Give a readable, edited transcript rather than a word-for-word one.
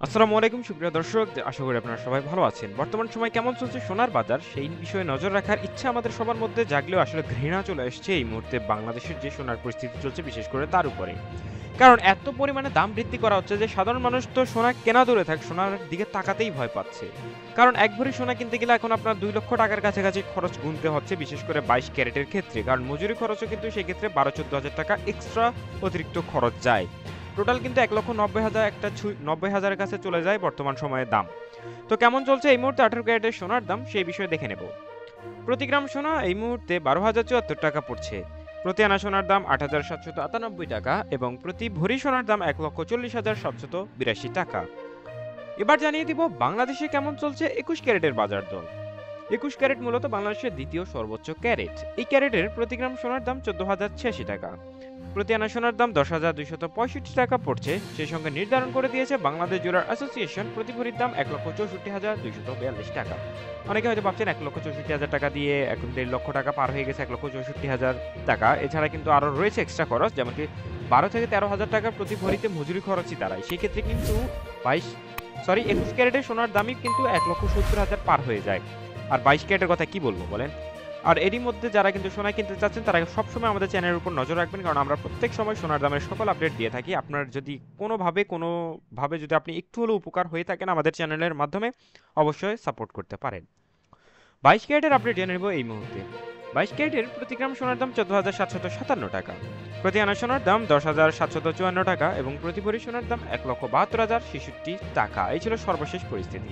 আসসালামু আলাইকুম সুপ্রিয় দর্শক, আশা করি আপনারা সবাই ভালো আছেন। বর্তমান সময় কেমন চলছে সোনার বাজার সেই বিষয়ে নজর রাখার ইচ্ছা আমাদের সবার মধ্যে জাগলেও আসলে ঘৃণা চলে আসছে এই মুহূর্তে বাংলাদেশের যে সোনার পরিস্থিতি চলছে বিশেষ করে তার উপরে। কারণ এত পরিমাণে দাম বৃদ্ধি করা হচ্ছে যে সাধারণ মানুষ তো সোনা কেনা দূরে থাক, সোনার দিকে তাকাতেই ভয় পাচ্ছে। কারণ এক ভরি সোনা কিনতে গেলে এখন আপনার 2 লক্ষ টাকার কাছাকাছি খরচ গুনতে হচ্ছে, বিশেষ করে 22 ক্যারেটের ক্ষেত্রে। কারণ মজুরি খরচও কিন্তু সেই ক্ষেত্রে 12-14 হাজার টাকা এক্সট্রা অতিরিক্ত খরচ যায়। টোটাল কিন্তু 1,90,000 একটা 90,000-এর কাছে চলে যায় বর্তমান সময়ে দাম। তো কেমন চলছে এই মুহূর্তে 18 ক্যারেটের সোনার দাম সেই বিষয়ে দেখে নেব। প্রতি গ্রাম সোনা এই মুহূর্তে 12,074 টাকা পড়ছে। প্রতি আনা সোনার দাম 8,798 টাকা এবং প্রতি ভরি সোনার দাম 1,40,782 টাকা। এবার জানিয়ে দিব বাংলাদেশে কেমন চলছে 21 ক্যারেটের বাজার দর। 21 ক্যারেট মূলত বাংলাদেশের দ্বিতীয় সর্বোচ্চ ক্যারেট। এই ক্যারেটের প্রতি গ্রাম সোনার দাম 14,086 টাকা। প্রতি আনা সোনার দাম 10,265 টাকা পড়ছে। সেই সঙ্গে নির্ধারণ করে দিয়েছে বাংলাদেশ জুয়েলার অ্যাসোসিয়েশন প্রতি ভরির দাম 1,64,242 টাকা। অনেকে হয়তো ভাবছেন 1,64,000 টাকা দিয়ে এখন 1.5 লক্ষ টাকা পার হয়ে গেছে 1,64,000 টাকা। এছাড়া কিন্তু আরও রয়েছে এক্সট্রা খরচ, যেমন কি 12 থেকে 13 হাজার টাকা প্রতি ভরিতে মজুরি খরচই দাঁড়ায়। সেক্ষেত্রে কিন্তু 21 ক্যারেটের সোনার দামই কিন্তু 1,70,000 পার হয়ে যায়। আর 22 ক্যারেটের কথা কি বলবো বলেন। আর এরই মধ্যে যারা কিন্তু সোনা কিনতে চাচ্ছেন তারা সবসময় আমাদের চ্যানেলের উপর নজর রাখবেন, কারণ আমরা প্রত্যেক সময় সোনার দামের সকল আপডেট দিয়ে থাকি। আপনার যদি কোনোভাবে যদি আপনি একটু হলেও উপকার হয়ে থাকেন আমাদের চ্যানেলের মাধ্যমে অবশ্যই সাপোর্ট করতে পারেন। 22 ক্যারেটের আপডেট জেনে নেব এই মুহূর্তে। 22 ক্যারেটের প্রতি গ্রাম সোনার দাম 14,757 টাকা। প্রতি আনা সোনার দাম 10,754 টাকা এবং প্রতি ভরি সোনার দাম 1,72,066 টাকা। এই ছিল সর্বশেষ পরিস্থিতি।